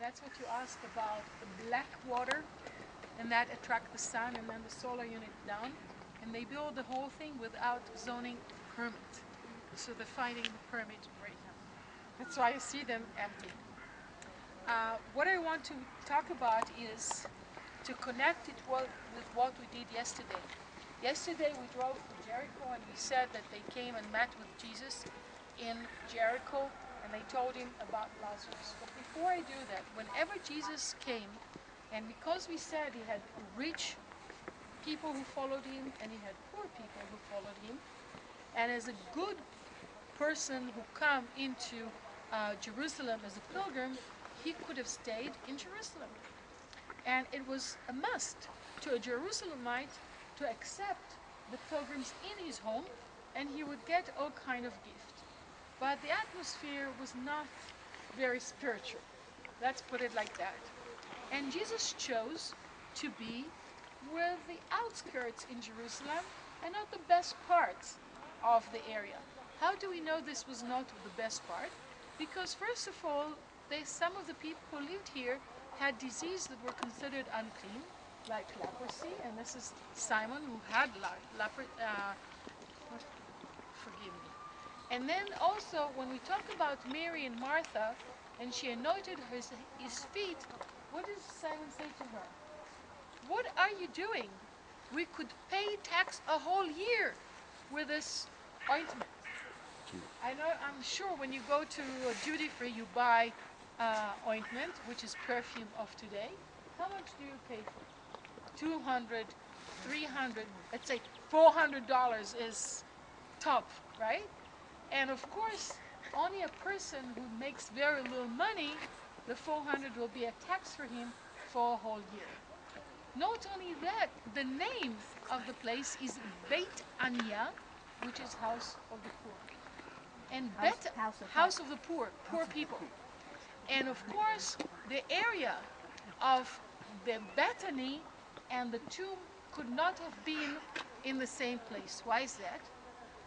that's what you asked about, the black water, and that attract the sun and then the solar unit down. And they build the whole thing without zoning permit. So they're fighting the permit right now. That's why you see them empty. What I want to talk about is to connect it with what we did yesterday. Yesterday we drove to Jericho and we said that they came and met with Jesus in Jericho and they told him about Lazarus. But before I do that, whenever Jesus came, and because we said he had rich people who followed him and he had poor people who followed him, and as a good person who come into Jerusalem as a pilgrim, he could have stayed in Jerusalem. And it was a must to a Jerusalemite to accept the pilgrims in his home, and he would get all kind of gift. But the atmosphere was not very spiritual. Let's put it like that. And Jesus chose to be with the outskirts in Jerusalem and not the best parts of the area. How do we know this was not the best part? Because first of all, some of the people who lived here had diseases that were considered unclean, like leprosy, and this is Simon who had leprosy. Forgive me. And then also, when we talk about Mary and Martha, and she anointed his feet, what does Simon say to her? What are you doing? We could pay tax a whole year with this ointment. I'm sure when you go to a duty free, you buy ointment, which is perfume of today. How much do you pay for? 200, 300, let's say $400 is top, right? And of course, only a person who makes very little money, the 400 will be a tax for him for a whole year. Not only that, the name of the place is Beit Anya, which is house of the poor. And house of the poor people. And of course, the area of the Bethany and the tomb could not have been in the same place. Why is that?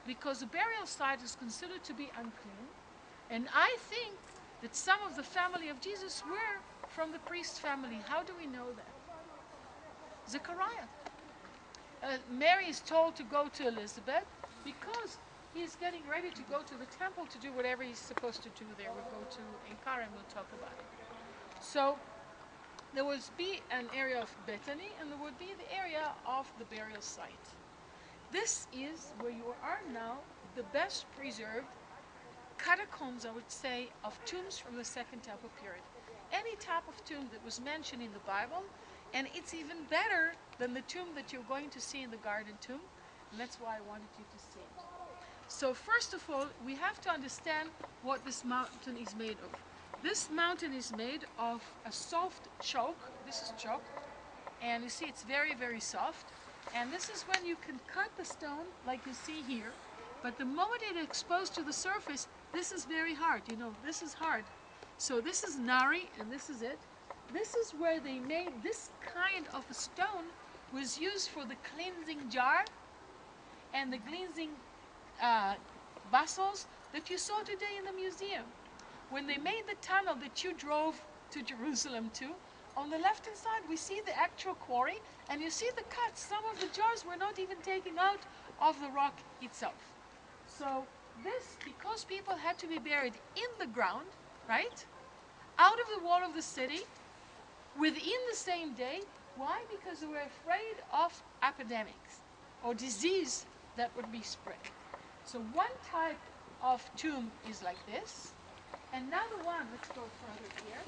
Because the burial site is considered to be unclean. And I think that some of the family of Jesus were from the priest family. How do we know that? Zechariah. Mary is told to go to Elizabeth because he's getting ready to go to the temple to do whatever he's supposed to do there. We'll go to Inkar and we'll talk about it. So there would be an area of Bethany and there would be the area of the burial site. This is where you are now, the best preserved catacombs, I would say, of tombs from the Second Temple period. Any type of tomb that was mentioned in the Bible, and it's even better than the tomb that you're going to see in the Garden Tomb, and that's why I wanted you to see it. So first of all, we have to understand what this mountain is made of. This mountain is made of a soft chalk. This is chalk, and you see it's very, very soft. And this is when you can cut the stone, like you see here, but the moment it is exposed to the surface, this is very hard. You know, this is hard. So this is Nari, and this is it. This is where they made this kind of a stone was used for the cleansing jar and the cleansing vessels that you saw today in the museum. When they made the tunnel that you drove to Jerusalem to, on the left-hand side we see the actual quarry, and you see the cuts. Some of the jars were not even taken out of the rock itself. So this, because people had to be buried in the ground, right, out of the wall of the city, within the same day. Why? Because they were afraid of epidemics or disease that would be spread. So one type of tomb is like this. Another one, let's go further here.